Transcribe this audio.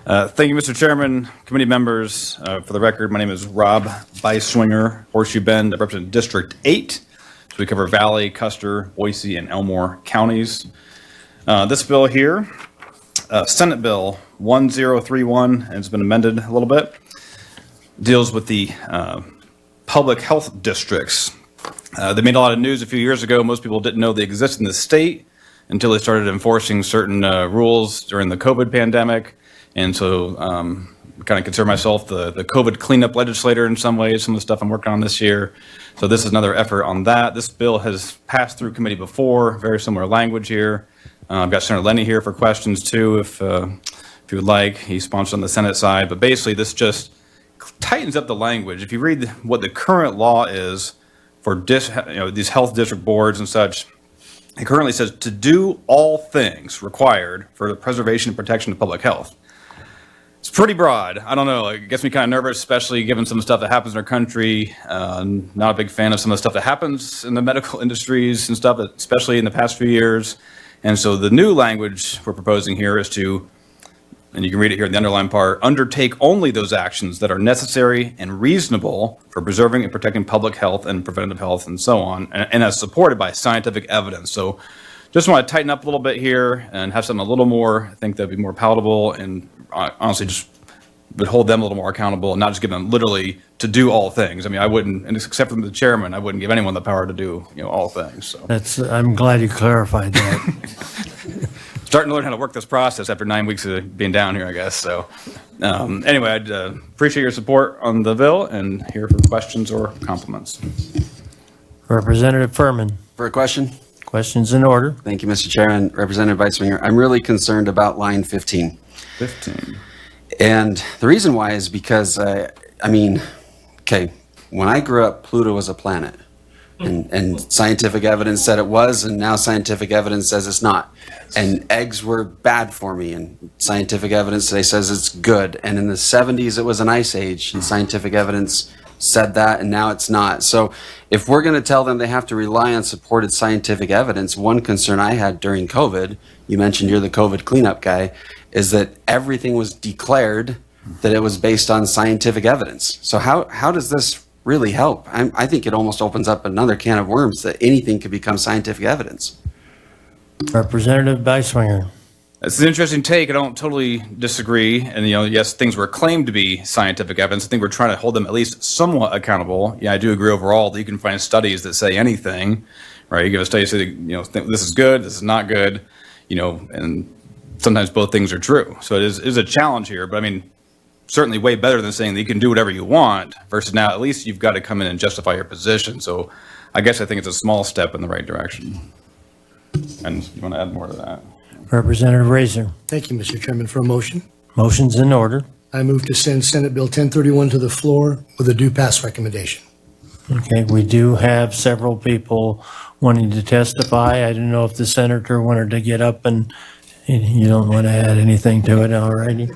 Thank you, Mr. Chairman, committee members. For the record, my name is Rob Beiswenger, Horseshoe Bend. I represent District 8. So we cover Valley, Custer, Boise, and Elmore counties. This bill here, Senate Bill 1031, and it's been amended a little bit, deals with the public health districts. They made a lot of news a few years ago. Most people didn't know they exist in the state until they started enforcing certain rules during the COVID pandemic. And so I kind of consider myself the COVID cleanup legislator in some ways, some of the stuff I'm working on this year. So this is another effort on that. This bill has passed through committee before, very similar language here. I've got Senator Lenny here for questions too, if you would like. He's sponsored on the Senate side, but basically this just tightens up the language. If you read what the current law is for these health district boards and such, it currently says to do all things required for the preservation and protection of public health. It's pretty broad. I don't know. It gets me kind of nervous, especially given some of the stuff that happens in our country. Not a big fan of some of the stuff that happens in the medical industries and stuff, especially in the past few years. And so the new language we're proposing here is to, and you can read it here in the underlined part, undertake only those actions that are necessary and reasonable for preserving and protecting public health and preventative health and so on, and as supported by scientific evidence. So just want to tighten up a little bit here and have something a little more, I think that'd be more palatable, and honestly just would hold them a little more accountable and not just give them literally to do all things. I mean, I wouldn't, and except from the chairman, I wouldn't give anyone the power to do, all things. So I'm glad you clarified that. Starting to learn how to work this process after 9 weeks of being down here, I guess. So anyway, I'd appreciate your support on the bill and here for questions or compliments. Representative Furman. For a question? Questions in order. Thank you, Mr. Chairman. Representative Beiswenger, I'm really concerned about line 15. 15. And the reason why is because, when I grew up, Pluto was a planet. And scientific evidence said it was, and now scientific evidence says it's not. And eggs were bad for me, and scientific evidence today says it's good. And in the 70s, it was an ice age, and scientific evidence said that, and now it's not. So if we're going to tell them they have to rely on supported scientific evidence, one concern I had during COVID, you mentioned you're the COVID cleanup guy, is that everything was declared that it was based on scientific evidence. So how does this really help? I think it almost opens up another can of worms that anything could become scientific evidence. Representative Beiswenger. It's an interesting take. I don't totally disagree. And, yes, things were claimed to be scientific evidence. I think we're trying to hold them at least somewhat accountable. Yeah, I do agree overall that you can find studies that say anything, right? You give a study saying, this is good, this is not good, and sometimes both things are true. So it is a challenge here. But, certainly way better than saying that you can do whatever you want versus now at least you've got to come in and justify your position. So I guess I think it's a small step in the right direction. And you want to add more to that? Representative Razor. Thank you, Mr. Chairman, for a motion. Motion's in order. I move to send Senate Bill 1031 to the floor with a due pass recommendation. Okay, we do have several people wanting to testify. I didn't know if the senator wanted to get up and you don't want to add anything to it, all righty.